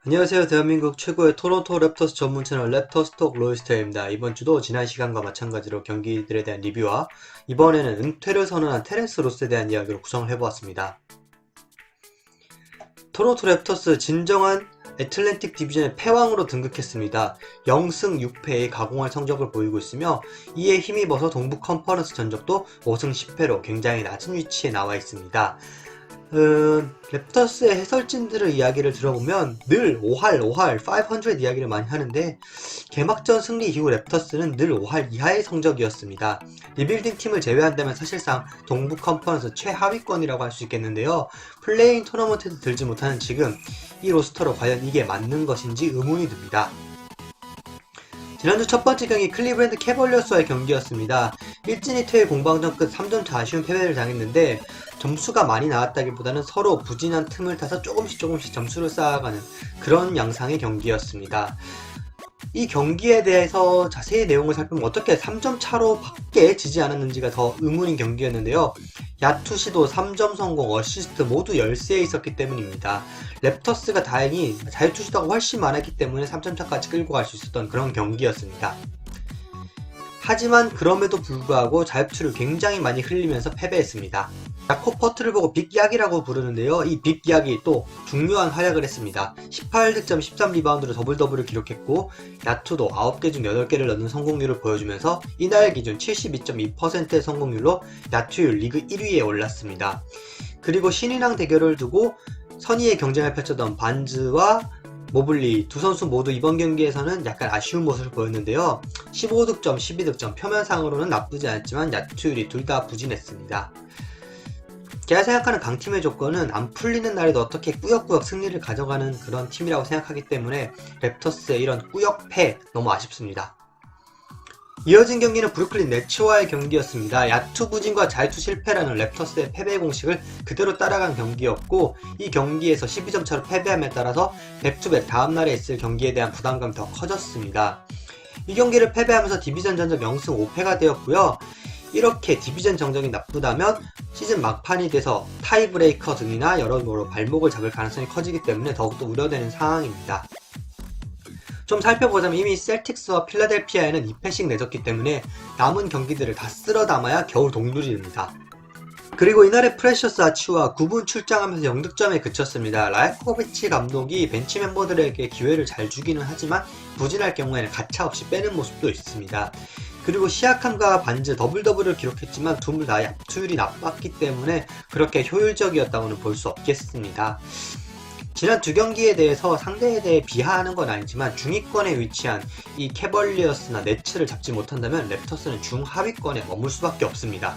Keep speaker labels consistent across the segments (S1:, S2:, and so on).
S1: 안녕하세요. 대한민국 최고의 토론토 랩터스 전문 채널 랩터스톡 로이스터입니다. 이번 주도 지난 시간과 마찬가지로 경기들에 대한 리뷰와 이번에는 은퇴를 선언한 테렌스 로스에 대한 이야기로 구성을 해보았습니다. 토론토 랩터스 진정한 애틀랜틱 디비전의 패왕으로 등극했습니다. 0승 6패의 가공할 성적을 보이고 있으며 이에 힘입어서 동부 컨퍼런스 전적도 5승 10패로 굉장히 낮은 위치에 나와 있습니다. 랩터스의 해설진들의 이야기를 들어보면 늘 5할 500 이야기를 많이 하는데 개막전 승리 이후 랩터스는 늘 5할 이하의 성적이었습니다. 리빌딩 팀을 제외한다면 사실상 동부 컨퍼런스 최하위권이라고 할 수 있겠는데요. 플레이인 토너먼트에도 들지 못하는 지금 이 로스터로 과연 이게 맞는 것인지 의문이 듭니다. 지난주 첫 번째 경기 클리브랜드 캐벌리어스와의 경기였습니다. 일진이 퇴일 공방전 끝 3점차 아쉬운 패배를 당했는데 점수가 많이 나왔다기보다는 서로 부진한 틈을 타서 조금씩 점수를 쌓아가는 그런 양상의 경기였습니다. 이 경기에 대해서 자세히 내용을 살펴보면 어떻게 3점 차로 밖에 지지 않았는지가 더 의문인 경기였는데요. 야투 시도 3점 성공, 어시스트 모두 10세 있었기 때문입니다. 랩터스가 다행히 자유투 시도가 훨씬 많았기 때문에 3점 차까지 끌고 갈 수 있었던 그런 경기였습니다. 하지만 그럼에도 불구하고 자유투를 굉장히 많이 흘리면서 패배했습니다. 야코 퍼트를 보고 빅약이라고 부르는데요. 이 빅약이 또 중요한 활약을 했습니다. 18득점 13리바운드로 더블더블을 기록했고 야투도 9개 중 8개를 넣는 성공률을 보여주면서 이날 기준 72.2%의 성공률로 야투율 리그 1위에 올랐습니다. 그리고 신인왕 대결을 두고 선의의 경쟁을 펼쳤던 반즈와 모블리 두 선수 모두 이번 경기에서는 약간 아쉬운 모습을 보였는데요. 15득점, 12득점, 표면상으로는 나쁘지 않았지만 야투율이 둘 다 부진했습니다. 제가 생각하는 강팀의 조건은 안 풀리는 날에도 어떻게 꾸역꾸역 승리를 가져가는 그런 팀이라고 생각하기 때문에 랩터스의 이런 꾸역패 너무 아쉽습니다. 이어진 경기는 브루클린 네츠와의 경기였습니다. 야투 부진과 자유투 실패라는 랩터스의 패배 공식을 그대로 따라간 경기였고 이 경기에서 12점 차로 패배함에 따라서 백투백 다음날에 있을 경기에 대한 부담감이 더 커졌습니다. 이 경기를 패배하면서 디비전 전적 0승 5패가 되었고요. 이렇게 디비전 정적이 나쁘다면 시즌 막판이 돼서 타이브레이커 등이나 여러모로 발목을 잡을 가능성이 커지기 때문에 더욱더 우려되는 상황입니다. 좀 살펴보자면 이미 셀틱스와 필라델피아에는 2패씩 내줬기 때문에 남은 경기들을 다 쓸어 담아야 겨우 동률이 됩니다. 그리고 이날의 프레셔스 아치와 9분 출장하면서 0득점에 그쳤습니다. 라이코비치 감독이 벤치 멤버들에게 기회를 잘 주기는 하지만 부진할 경우에는 가차없이 빼는 모습도 있습니다. 그리고 시아캄과 반즈 더블더블을 기록했지만 둘 다 야투율이 나빴기 때문에 그렇게 효율적이었다고는 볼 수 없겠습니다. 지난 두 경기에 대해서 상대에 대해 비하하는 건 아니지만 중위권에 위치한 이 캐벌리어스나 네츠를 잡지 못한다면 랩터스는 중하위권에 머물 수밖에 없습니다.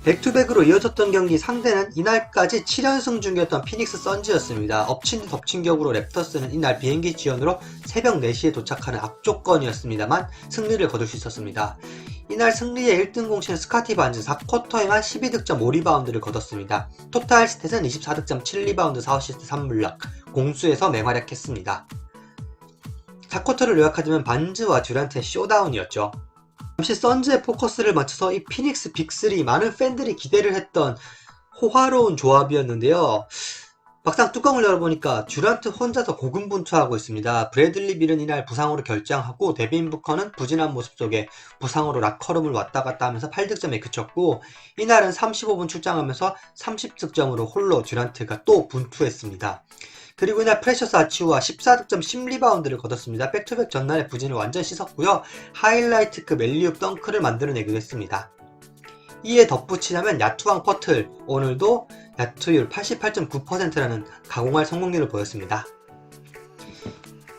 S1: 백투백으로 이어졌던 경기 상대는 이날까지 7연승 중이었던 피닉스 선즈였습니다. 엎친 데 덮친 격으로 랩터스는 이날 비행기 지연으로 새벽 4시에 도착하는 악조건이었습니다만 승리를 거둘 수 있었습니다. 이날 승리의 1등 공신은 스카티 반즈 4쿼터에만 12득점 5리바운드를 거뒀습니다. 토탈 스탯은 24득점 7리바운드 4어시스트 3블락 공수에서 맹활약했습니다. 4쿼터를 요약하자면 반즈와 듀란트의 쇼다운이었죠. 잠시 선즈의 포커스를 맞춰서 이 피닉스 빅3 많은 팬들이 기대를 했던 호화로운 조합이었는데요. 막상 뚜껑을 열어보니까 듀란트 혼자서 고군분투하고 있습니다. 브래들리 빌은 이날 부상으로 결장하고 데빈 부커는 부진한 모습 속에 부상으로 락커룸을 왔다 갔다 하면서 8득점에 그쳤고 이날은 35분 출장하면서 30득점으로 홀로 듀란트가 또 분투했습니다. 그리고 이날 프레셔스 아치우와 14득점 10리바운드를 거뒀습니다. 백투백 전날의 부진을 완전 씻었고요. 하이라이트급 엘리웁 덩크를 만들어내기도 했습니다. 이에 덧붙이자면 야투왕 퍼틀 오늘도 야투율 88.9%라는 가공할 성공률을 보였습니다.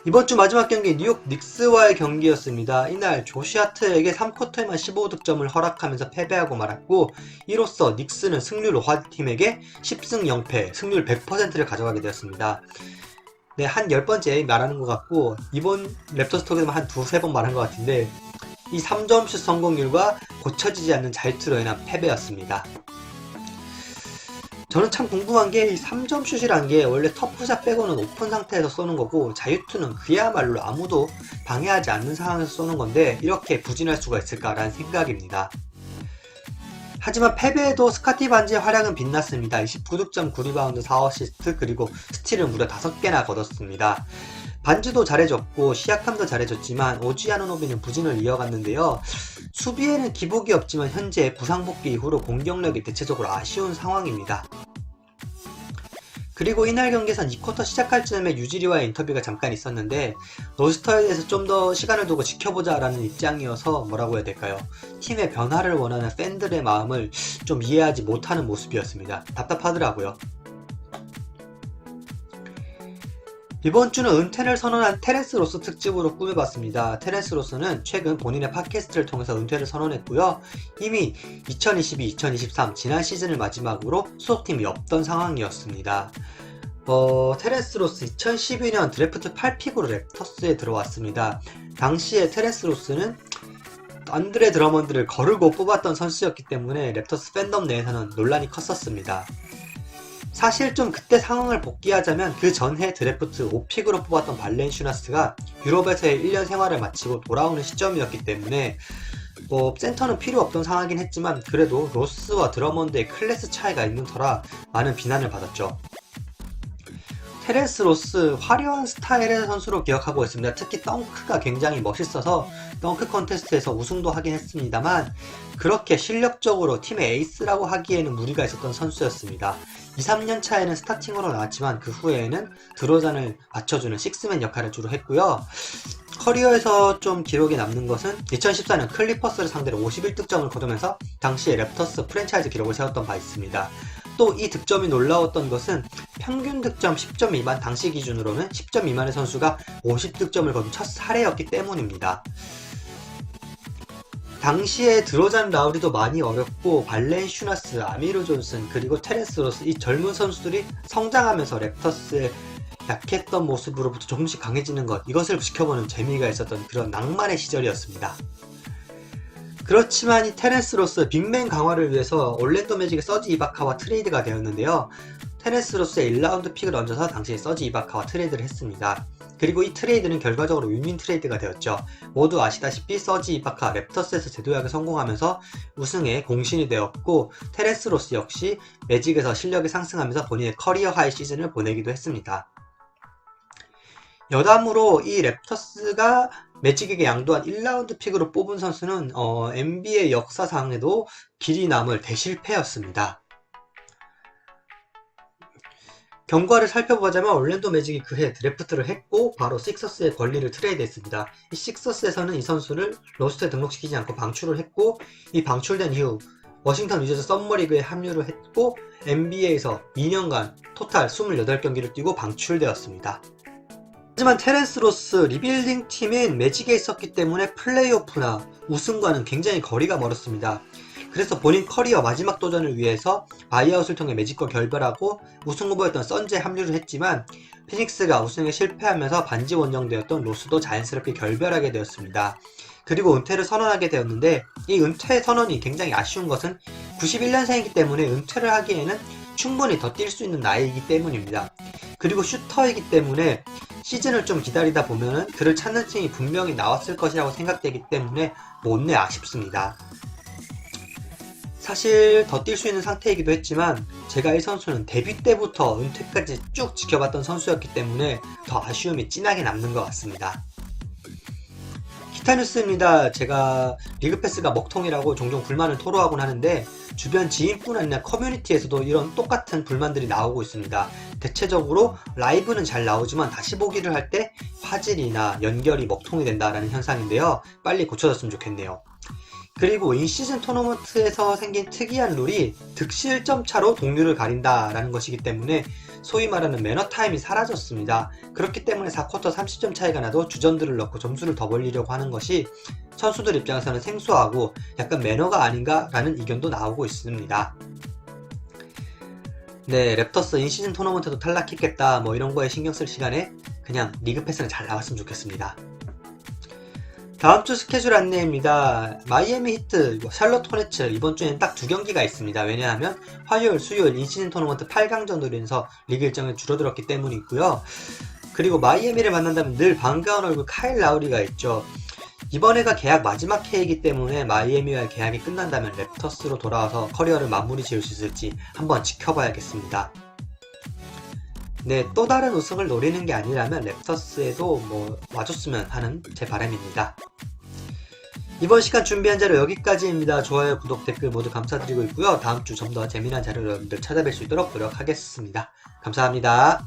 S1: 이번 주 마지막 경기 뉴욕 닉스와의 경기였습니다. 이날 조시 하트에게 3쿼터에만 15득점을 허락하면서 패배하고 말았고 이로써 닉스는 승률 5팀에게 10승 0패 승률 100%를 가져가게 되었습니다. 네, 한 10번째 말하는 것 같고 이번 랩터스 톡에서 한 두세 번 말한 것 같은데 이 3점슛 성공률과 고쳐지지 않는 자유투로 인한 패배였습니다. 저는 참 궁금한 게 이 3점 슛이란 게 원래 터프샷 빼고는 오픈 상태에서 쏘는 거고 자유투는 그야말로 아무도 방해하지 않는 상황에서 쏘는 건데 이렇게 부진할 수가 있을까라는 생각입니다. 하지만 패배에도 스카티 반지의 활약은 빛났습니다. 29득점, 9리바운드, 4어시스트, 그리고 스틸을 무려 5개나 거뒀습니다. 반지도 잘해줬고 시약함도 잘해줬지만 오지 아누노비는 부진을 이어갔는데요. 수비에는 기복이 없지만 현재 부상 복귀 이후로 공격력이 대체적으로 아쉬운 상황입니다. 그리고 이날 경기에선 2쿼터 시작할 즈음에 유지리와의 인터뷰가 잠깐 있었는데 로스터에 대해서 좀 더 시간을 두고 지켜보자 라는 입장이어서 뭐라고 해야 될까요? 팀의 변화를 원하는 팬들의 마음을 좀 이해하지 못하는 모습이었습니다. 답답하더라고요. 이번 주는 은퇴를 선언한 테렌스 로스 특집으로 꾸며봤습니다. 테렌스 로스는 최근 본인의 팟캐스트를 통해서 은퇴를 선언했고요. 이미 2022-2023 지난 시즌을 마지막으로 소속팀이 없던 상황이었습니다. 테렌스 로스 2012년 드래프트 8픽으로 랩터스에 들어왔습니다. 당시에 테렌스 로스는 안드레 드러먼드를 거르고 뽑았던 선수였기 때문에 랩터스 팬덤 내에서는 논란이 컸었습니다. 사실 좀 그때 상황을 복귀하자면 그 전해 드래프트 5픽으로 뽑았던 발렌슈나스가 유럽에서의 1년 생활을 마치고 돌아오는 시점이었기 때문에 센터는 필요 없던 상황이긴 했지만 그래도 로스와 드러먼드의 클래스 차이가 있는 터라 많은 비난을 받았죠. 테렌스 로스 화려한 스타일의 선수로 기억하고 있습니다. 특히 덩크가 굉장히 멋있어서 덩크 컨테스트에서 우승도 하긴 했습니다만 그렇게 실력적으로 팀의 에이스라고 하기에는 무리가 있었던 선수였습니다. 2-3년 차에는 스타팅으로 나왔지만 그 후에는 드로잔을 받쳐주는 식스맨 역할을 주로 했고요. 커리어에서 좀 기록에 남는 것은 2014년 클리퍼스를 상대로 51득점을 거두면서 당시에 랩터스 프랜차이즈 기록을 세웠던 바 있습니다. 또 이 득점이 놀라웠던 것은 평균 득점 10점 미만, 당시 기준으로는 10점 미만의 선수가 50득점을 거둔 첫 사례였기 때문입니다. 당시에 드로잔 라우리도 많이 어렵고 발렌슈나스, 아미르 존슨, 그리고 테렌스 로스 이 젊은 선수들이 성장하면서 랩터스의 약했던 모습으로부터 조금씩 강해지는 것, 이것을 지켜보는 재미가 있었던 그런 낭만의 시절이었습니다. 그렇지만 이 테렌스 로스 빅맨 강화를 위해서 올랜도 매직의 서지 이바카와 트레이드가 되었는데요. 테렌스 로스의 1라운드 픽을 얹어서 당시에 서지 이바카와 트레이드를 했습니다. 그리고 이 트레이드는 결과적으로 윈윈 트레이드가 되었죠. 모두 아시다시피 서지 이바카 랩터스에서 재도약에 성공하면서 우승에 공신이 되었고 테렌스 로스 역시 매직에서 실력이 상승하면서 본인의 커리어 하이 시즌을 보내기도 했습니다. 여담으로 이 랩터스가 매직에게 양도한 1라운드 픽으로 뽑은 선수는 NBA 역사상에도 길이 남을 대실패였습니다. 경과를 살펴보자면 올랜도 매직이 그해 드래프트를 했고 바로 식서스의 권리를 트레이드했습니다. 이 식서스에서는 이 선수를 로스터에 등록시키지 않고 방출을 했고 이 방출된 이후 워싱턴 위저즈 썸머리그에 합류를 했고 NBA에서 2년간 토탈 28경기를 뛰고 방출되었습니다. 하지만 테렌스 로스 리빌딩 팀인 매직에 있었기 때문에 플레이오프나 우승과는 굉장히 거리가 멀었습니다. 그래서 본인 커리어 마지막 도전을 위해서 바이아웃을 통해 매직과 결별하고 우승 후보였던 선즈에 합류를 했지만 피닉스가 우승에 실패하면서 반지 원정대였던 로스도 자연스럽게 결별하게 되었습니다. 그리고 은퇴를 선언하게 되었는데 이 은퇴 선언이 굉장히 아쉬운 것은 91년생이기 때문에 은퇴를 하기에는 충분히 더 뛸 수 있는 나이이기 때문입니다. 그리고 슈터이기 때문에 시즌을 좀 기다리다 보면은 그를 찾는 팀이 분명히 나왔을 것이라고 생각되기 때문에 못내 아쉽습니다. 사실 더 뛸 수 있는 상태이기도 했지만 제가 이 선수는 데뷔 때부터 은퇴까지 쭉 지켜봤던 선수였기 때문에 더 아쉬움이 진하게 남는 것 같습니다. 기타 뉴스입니다. 제가 리그패스가 먹통이라고 종종 불만을 토로하곤 하는데 주변 지인뿐 아니라 커뮤니티에서도 이런 똑같은 불만들이 나오고 있습니다. 대체적으로 라이브는 잘 나오지만 다시 보기를 할 때 화질이나 연결이 먹통이 된다는 현상인데요. 빨리 고쳐졌으면 좋겠네요. 그리고 인시즌 토너먼트에서 생긴 특이한 룰이 득실점 차로 동률을 가린다라는 것이기 때문에 소위 말하는 매너 타임이 사라졌습니다. 그렇기 때문에 4쿼터 30점 차이가 나도 주전들을 넣고 점수를 더 벌리려고 하는 것이 선수들 입장에서는 생소하고 약간 매너가 아닌가라는 의견도 나오고 있습니다. 네, 랩터스 인시즌 토너먼트도 탈락했겠다 뭐 이런 거에 신경 쓸 시간에 그냥 리그 패스는 잘 나왔으면 좋겠습니다. 다음 주 스케줄 안내입니다. 마이애미 히트, 샬럿 호네츠 이번 주에는 딱 2경기가 있습니다. 왜냐하면 화요일, 수요일 인시즌 토너먼트 8강전으로 인해서 리그 일정이 줄어들었기 때문이고요. 그리고 마이애미를 만난다면 늘 반가운 얼굴 카일 라우리가 있죠. 이번에가 계약 마지막 해이기 때문에 마이애미와의 계약이 끝난다면 랩터스로 돌아와서 커리어를 마무리 지을 수 있을지 한번 지켜봐야겠습니다. 네, 또 다른 우승을 노리는 게 아니라면 랩터스에도 와줬으면 하는 제 바람입니다. 이번 시간 준비한 자료 여기까지입니다. 좋아요, 구독, 댓글 모두 감사드리고 있고요. 다음 주 좀 더 재미난 자료 여러분들 찾아뵐 수 있도록 노력하겠습니다. 감사합니다.